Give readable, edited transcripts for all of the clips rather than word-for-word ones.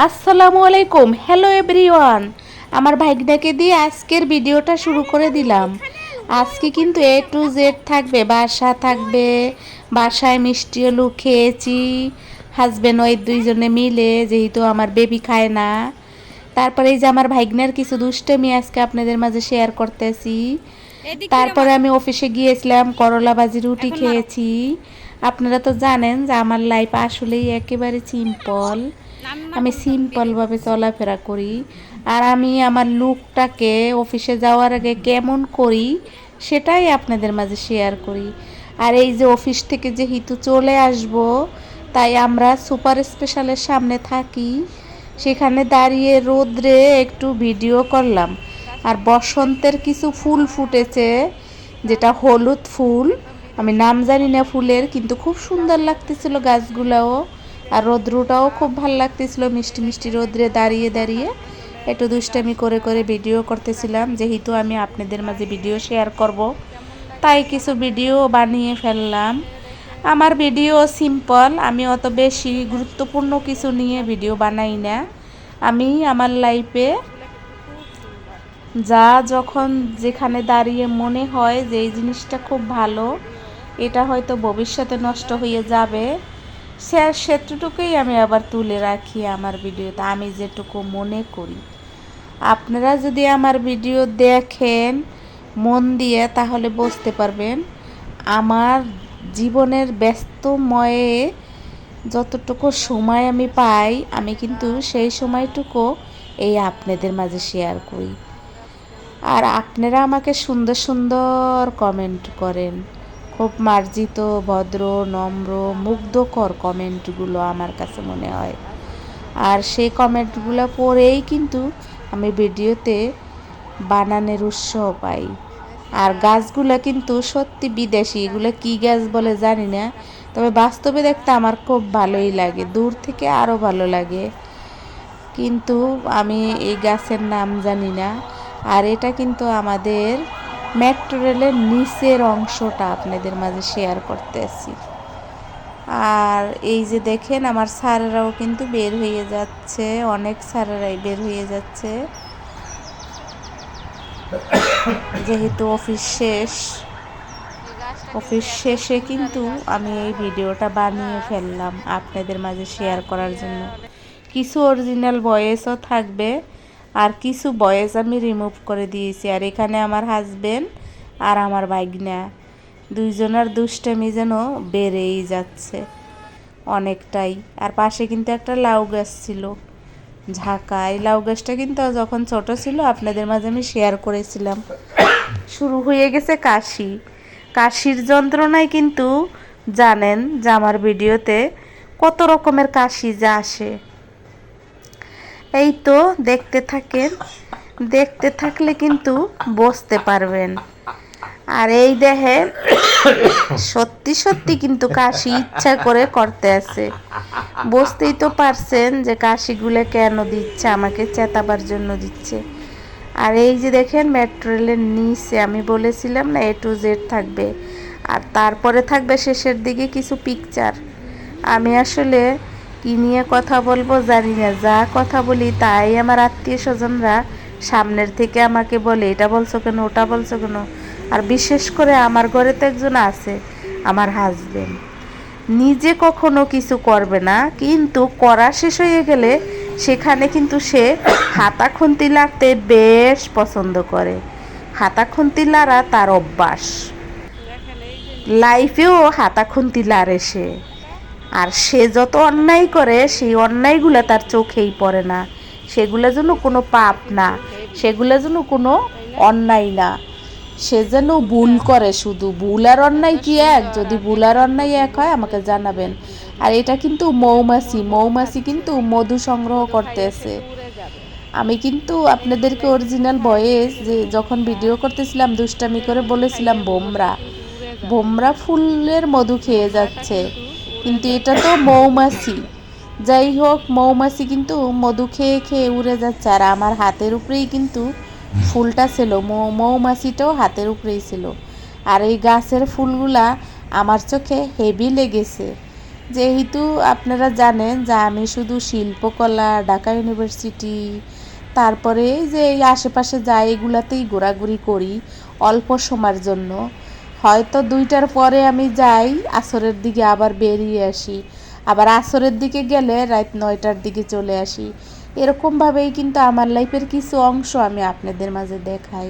আসসালামু আলাইকুম, hello everyone. আমার ভাইগনাকে দিয়ে আজকের ভিডিওটা শুরু করে দিলাম। আজকে কিন্তু A to Z থাকবে, বাসা থাকবে, বাসায় মিষ্টি আলু খেয়েছি হাজব্যান্ড ওয়াইফ দুইজনে মিলে, যেহেতু আমার বেবি খায় না। তারপরে এই যে আমার ভাইগনার কিছু দুষ্টামি আজকে আপনাদের মাঝে শেয়ার করতেছি। তারপরে আমি অফিসে গিয়েছিলাম, করলা ভাজি রুটি খেয়েছি। আপনারা তো জানেন যে আমার লাইফ আসলেই একেবারে সিম্পল। আমি সিম্পলভাবে চলাফেরা করি। আর আমি আমার লুকটাকে অফিসে যাওয়ার আগে কেমন করি সেটাই আপনাদের মাঝে শেয়ার করি। আর এই যে অফিস থেকে যেহেতু চলে আসব, তাই আমরা সুপার স্পেশালের সামনে থাকি, সেখানে দাঁড়িয়ে রোদ্রে একটু ভিডিও করলাম। আর বসন্তের কিছু ফুল ফুটেছে, যেটা হলুদ ফুল, আমি নাম জানি না ফুলের, কিন্তু খুব সুন্দর লাগতেছিল গাছগুলাও। আর রৌদ্রটাও খুব ভালো লাগতেছিল, মিষ্টি মিষ্টি রোদ্রে দাঁড়িয়ে দাঁড়িয়ে একটু দুষ্টামি করে করে ভিডিও করতেছিলাম। যেহেতু আমি আপনাদের মাঝে ভিডিও শেয়ার করব, তাই কিছু ভিডিও বানিয়ে ফেললাম। আমার ভিডিও সিম্পল, আমি অত বেশি গুরুত্বপূর্ণ কিছু নিয়ে ভিডিও বানাই না। আমি আমার লাইফে যা যখন যেখানে দাঁড়িয়ে মনে হয় যে এই জিনিসটা খুব ভালো, এটা হয়তো ভবিষ্যতে নষ্ট হয়ে যাবে, সেটুকুই আমি আবার তুলে রাখি আমার ভিডিওতে, আমি যেটুকু মনে করি। আপনারা যদি আমার ভিডিও দেখেন মন দিয়ে, তাহলে বুঝতে পারবেন আমার জীবনের ব্যস্তময়ে যতটুকু সময় আমি পাই, আমি কিন্তু সেই সময়টুকু এই আপনাদের মাঝে শেয়ার করি। আর আপনারা আমাকে সুন্দর সুন্দর কমেন্ট করেন, খুব মার্জিত, ভদ্র, নম্র, মুগ্ধকর কমেন্টগুলো আমার কাছে মনে হয়। আর সেই কমেন্টগুলো পড়েই কিন্তু আমি ভিডিওতে বানানোর উৎসাহ পাই। আর গাছগুলো কিন্তু সত্যি বিদেশি, এগুলো কী গাছ বলে জানি না, তবে বাস্তবে দেখতে আমার খুব ভালোই লাগে, দূর থেকে আরও ভালো লাগে, কিন্তু আমি এই গাছের নাম জানি না। আর এটা কিন্তু আমাদের মেট্রো রেলের নিচের অংশটা আপনাদের মাঝে শেয়ার করতেছি। আর এই যে দেখেন আমার স্যারেরাও কিন্তু বের হয়ে যাচ্ছে, অনেক স্যারেরাই বের হয়ে যাচ্ছে, যেহেতু অফিস শেষে কিন্তু আমি এই ভিডিওটা বানিয়ে ফেললাম আপনাদের মাঝে শেয়ার করার জন্য। কিছু অরিজিনাল ভয়েসও থাকবে, আর কিছু ভয়েস আমি রিমুভ করে দিয়েছি। আর এখানে আমার হাজবেন্ড আর আমার ভাইগনা দুইজনের দুষ্টামি যেন বেড়েই যাচ্ছে অনেকটাই। আর পাশে কিন্তু একটা লাউ গাছ ছিল, ঝাঁকা। এই লাউ গাছটা কিন্তু যখন ছোট ছিল আপনাদের মাঝে আমি শেয়ার করেছিলাম। শুরু হয়ে গেছে কাশির যন্ত্রণায়, কিন্তু জানেন যে আমার ভিডিওতে কত রকমের কাশি যা আসে। এই তো দেখতে থাকেন, দেখতে থাকলে কিন্তু বুঝতে পারবেন। আর এই দেখেন সত্যি সত্যি কিন্তু কাশি ইচ্ছা করে করতে আছে, বুঝতেই তো পারছেন যে কাশিগুলো কেন দিচ্ছে, আমাকে চেতাবার জন্য দিচ্ছে। আর এই যে দেখেন মেট্রো রেলের নিচে আমি বলেছিলাম না A to Z থাকবে, আর তারপরে থাকবে শেষের দিকে কিছু পিকচার। আমি আসলে কী নিয়ে কথা বলবো জানি না, যা কথা বলি তাই আমার আত্মীয় স্বজনরা সামনের থেকে আমাকে বলে, এটা বলছো কেন, ওটা বলছো কেন। আর বিশেষ করে আমার ঘরে তো একজন আছে, আমার হাজবেন্ড, নিজে কখনো কিছু করবে না, কিন্তু করা শেষ হয়ে গেলে সেখানে কিন্তু সে হাতা খুন্তি লাড়তে বেশ পছন্দ করে। হাতা খুন্তি লাড়া তার অভ্যাস, লাইফেও হাতা খুন্তি লাড়ে সে। আর সে যত অন্যায় করে, সেই অন্যায়গুলো তার চোখেই পড়ে না, সেগুলো যেন কোনো পাপ না, সেগুলো যেন কোনো অন্যায় না, সে যেন ভুল করে। শুধু ভুল আর অন্যায় কি এক? যদি ভুল আর অন্যায় এক হয় আমাকে জানাবেন। আর এটা কিন্তু মৌমাছি কিন্তু মধু সংগ্রহ করতেছে। আমি কিন্তু আপনাদেরকে অরিজিনাল ভয়েস যে যখন ভিডিও করতেছিলাম দুষ্টামি করে বলেছিলাম ভোমরা ফুলের মধু খেয়ে যাচ্ছে, কিন্তু এটা তো মৌমাছি। যাই হোক, মৌমাছি কিন্তু মধু খেয়ে খেয়ে উড়ে যাচ্ছে। আর আমার হাতের উপরেই কিন্তু ফুলটা ছিল, মৌমাছিটাও হাতের উপরেই ছিল। আর এই গাছের ফুলগুলা আমার চোখে হেভি লেগেছে, যেহেতু আপনারা জানেন যে আমি শুধু শিল্পকলা, ঢাকা ইউনিভার্সিটি, তারপরে এই যে এই আশেপাশে যাই এগুলাতেই ঘোরাঘুরি করি অল্প সময়ের জন্য। হয়তো 2টার পরে আমি যাই, আসরের দিকে আবার বেরিয়ে আসি, আবার আসরের দিকে গেলে রাত 9টার দিকে চলে আসি। এরকমভাবেই কিন্তু আমার লাইফের কিছু অংশ আমি আপনাদের মাঝে দেখাই,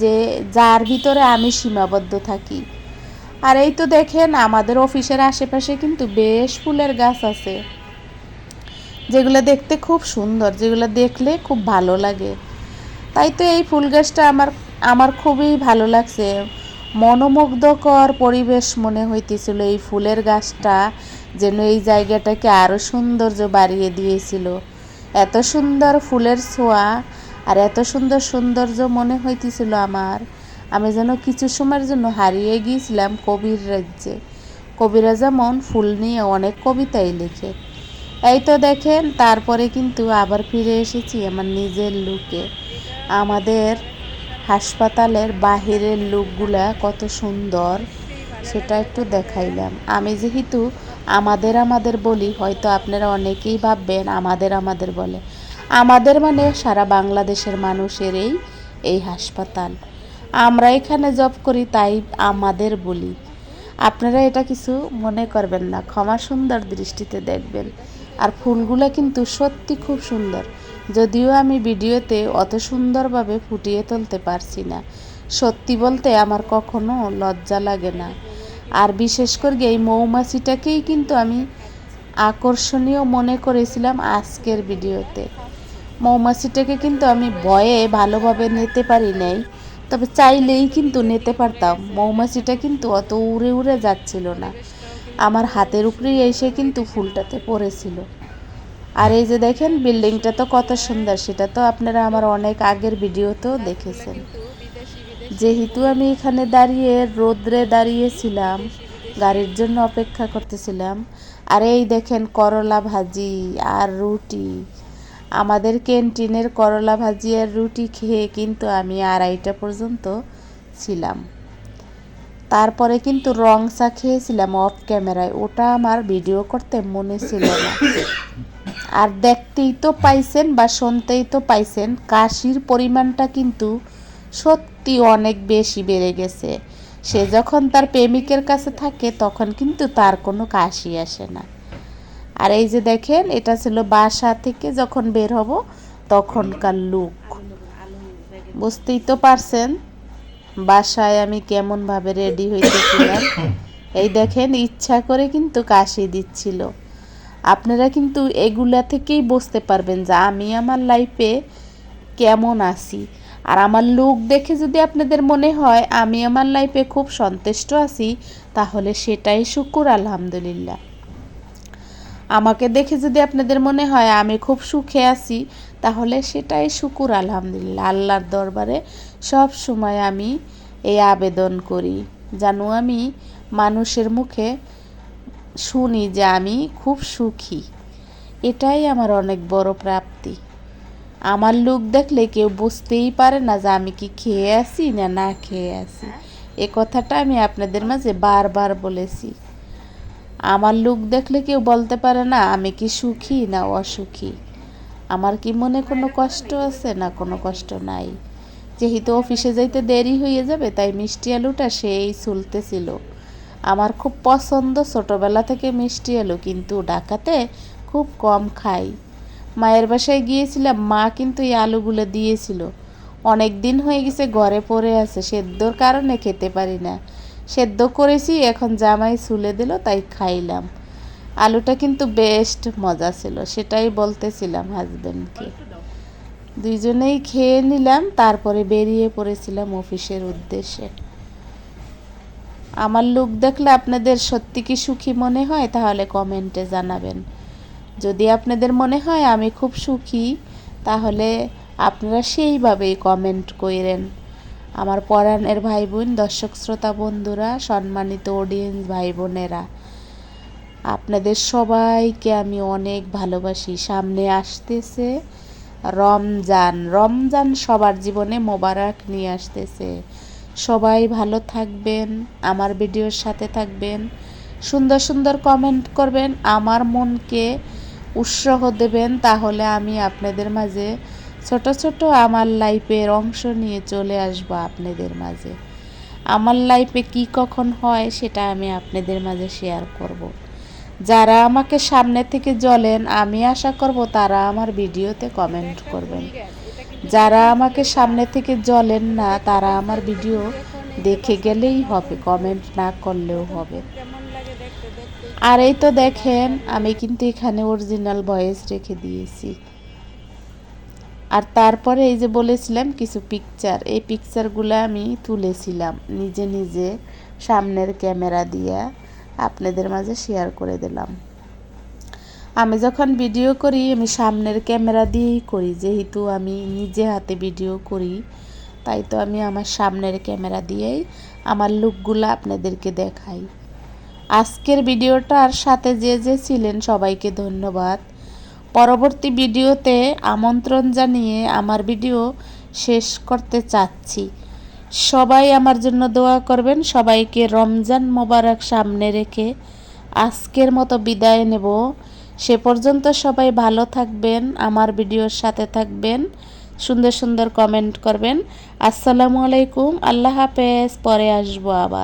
যে যার ভিতরে আমি সীমাবদ্ধ থাকি। আর এই তো দেখেন আমাদের অফিসের আশেপাশে কিন্তু বেশ ফুলের গাছ আছে, যেগুলো দেখতে খুব সুন্দর, যেগুলো দেখলে খুব ভালো লাগে। তাই তো এই ফুল গাছটা আমার খুবই ভালো লাগছে। মনোমুগ্ধকর পরিবেশ মনে হইতেছিল এই ফুলের গাছটা, যেন এই জায়গাটাকে আরও সৌন্দর্য বাড়িয়ে দিয়েছিল। এত সুন্দর ফুলের ছোঁয়া আর এত সুন্দর সৌন্দর্য মনে হইতেছিল আমার, আমি যেন কিছু সময়ের জন্য হারিয়ে গিয়েছিলাম কবির রাজ্যে। কবিরা যেমন ফুল নিয়ে অনেক কবিতাই লেখে। এই তো দেখেন তারপরে কিন্তু আবার ফিরে এসেছি আমার নিজের লুকে। আমাদের হাসপাতালের বাহিরের লুকগুলা কত সুন্দর সেটা একটু দেখাইলাম। আমি যেহেতু আমাদের বলি, হয়তো আপনারা অনেকেই ভাববেন আমাদের বলে। আমাদের মানে সারা বাংলাদেশের মানুষের এই হাসপাতাল। আমরা এখানে জব করি তাই আমাদের বলি। আপনারা এটা কিছু মনে করবেন না, ক্ষমা সুন্দর দৃষ্টিতে দেখবেন। আর ফুলগুলো কিন্তু সত্যি খুব সুন্দর, যদিও আমি ভিডিওতে অত সুন্দরভাবে ফুটিয়ে তুলতে পারছি না। সত্যি বলতে আমার কখনো লজ্জা লাগে না। আর বিশেষ করে এই মৌমাছিটাকেই কিন্তু আমি আকর্ষণীয় মনে করেছিলাম আজকের ভিডিওতে। মৌমাছিটাকে কিন্তু আমি ভয়ে ভালোভাবে নিতে পারি নাই, তবে চাইলেই কিন্তু নিতে পারতাম। মৌমাছিটা কিন্তু অত উড়ে উড়ে যাচ্ছিল না, আমার হাতের উপরেই এসে কিন্তু ফুলটাতে পড়েছিল। আর এই যে দেখেন বিল্ডিংটা তো কত সুন্দর, সেটা তো আপনারা আমার অনেক আগের ভিডিওতেও দেখেছেন। যেহেতু আমি এখানে দাঁড়িয়ে রোদ্রে দাঁড়িয়েছিলাম, গাড়ির জন্য অপেক্ষা করতেছিলাম। আর এই দেখেন করলা ভাজি আর রুটি, আমাদের ক্যান্টিনের করলা ভাজি আর রুটি খেয়ে কিন্তু আমি 2:30টা পর্যন্ত ছিলাম। তারপরে কিন্তু রং চা খেয়েছিলাম অফ ক্যামেরায়, ওটা আমার ভিডিও করতে মনে ছিল না। আর দেখতেই তো পাইছেন বা শুনতেই তো পাইছেন, কাশির পরিমাণটা কিন্তু সত্যি অনেক বেশি বেড়ে গেছে। সে যখন তার প্রেমিকের কাছে থাকে তখন কিন্তু তার কোনো কাশি আসে না। আর এই যে দেখেন এটা ছিল বাসা থেকে যখন বের হব তখনকার লুক, বুঝতেই তো পারছেন বাসায় আমি কেমনভাবে রেডি হইতেছিলাম। এই দেখেন ইচ্ছা করে কিন্তু কাশি দিচ্ছিল। আপনারা কিন্তু এগুলা থেকেই বুঝতে পারবেন যে আমি আমার লাইফে কেমন আছি। আর আমার লুক দেখে যদি আপনাদের মনে হয় আমি আমার লাইফে খুব সন্তুষ্ট আছি, তাহলে সেটাই শুকুর আলহামদুলিল্লাহ। আমাকে দেখে যদি আপনাদের মনে হয় আমি খুব সুখে আছি, তাহলে সেটাই শুকুর আলহামদুলিল্লাহ। আল্লাহর দরবারে সব সময় আমি এই আবেদন করি, জানো আমি মানুষের মুখে শুনি যে আমি খুব সুখী। এটাই আমার অনেক বড় প্রাপ্তি। আমার লুক দেখলে কেউ বুঝতেই পারে না যে আমি কি খেয়ে আছি না না খেয়ে আছি। এ কথাটা আমি আপনাদের মাঝে বারবার বলেছি। আমার লুক দেখলে কেউ বলতে পারে না আমি কি সুখী না অসুখী, আমার কি মনে কোনো কষ্ট আছে না কোনো কষ্ট নাই। যেহেতু অফিসে যাইতে দেরি হয়ে যাবে তাই মিষ্টি আলুটা সেই চলতেছিল। আমার খুব পছন্দ ছোটোবেলা থেকে মিষ্টি আলু, কিন্তু ঢাকাতে খুব কম খাই। মায়ের বাসায় গিয়েছিলাম, মা কিন্তু এই আলুগুলো দিয়েছিল। অনেক দিন হয়ে গেছে ঘরে পড়ে আছে, সেদ্ধর কারণে খেতে পারি না। সেদ্ধ করেছি, এখন জামাই ছুলে দিল তাই খাইলাম। আলুটা কিন্তু বেস্ট মজা ছিল, সেটাই বলতেছিলাম হাজবেন্ডকে। দুইজনেই খেয়ে নিলাম, তারপরে বেরিয়ে পড়েছিলাম অফিসের উদ্দেশ্যে। আমার লুক দেখলে আপনাদের সত্যি কি সুখী মনে হয় তাহলে কমেন্টে জানাবেন। যদি আপনাদের মনে হয় আমি খুব সুখী, তাহলে আপনারা সেইভাবেই কমেন্ট করেন। আমার পরাণের ভাই বোন, দর্শক শ্রোতা বন্ধুরা, সম্মানিত অডিয়েন্স ভাই বোনেরা, আপনাদের সবাইকে আমি অনেক ভালোবাসি। সামনে আসতেছে রমজান সবার জীবনে মোবারক নিয়ে আসতেছে। সবাই ভালো থাকবেন, আমার ভিডিওর সাথে থাকবেন, সুন্দর সুন্দর কমেন্ট করবেন, আমার মনকে উৎসাহ দেবেন, তাহলে আমি আপনাদের মাঝে ছোট ছোট আমার লাইফের অংশ নিয়ে চলে আসবো আপনাদের মাঝে। আমার লাইফে কি কখন হয় সেটা আমি আপনাদের মাঝে শেয়ার করব। যারা আমাকে সামনে থেকে জ্বলেন, আমি আশা করব তারা আমার ভিডিওতে কমেন্ট করবেন। যারা আমাকে সামনে থেকে জ্বলেন না, তারা আমার ভিডিও দেখে গেলেই হবে, কমেন্ট না করলেও হবে। আর এই তো দেখেন, আমি কিন্তু এখানে অরিজিনাল ভয়েস রেখে দিয়েছি। আর তারপরে এই যে বলেছিলাম কিছু পিকচার, এই পিকচারগুলো আমি তুলেছিলাম নিজে নিজে সামনের ক্যামেরা দিয়ে, আপনাদের মাঝে শেয়ার করে দিলাম। আমি যখন ভিডিও করি আমি সামনের ক্যামেরা দিয়েই করি, যেহেতু আমি নিজে হাতে ভিডিও করি, তাই তো আমি আমার সামনের ক্যামেরা দিয়েই আমার লুকগুলো আপনাদেরকে দেখাই। আজকের ভিডিওটার সাথে যে যে ছিলেন সবাইকে ধন্যবাদ। পরবর্তী ভিডিওতে আমন্ত্রণ জানিয়ে আমার ভিডিও শেষ করতে চাচ্ছি। সবাই আমার জন্য দোয়া করবেন। সবাইকে রমজান মোবারক সামনে রেখে আজকের মতো বিদায় নেব। সে পর্যন্ত সবাই ভালো থাকবেন, আমার ভিডিওর সাথে থাকবেন, সুন্দর সুন্দর কমেন্ট করবেন। আসসালামু আলাইকুম, আল্লাহ হাফেজ। পরে আসবো আবার।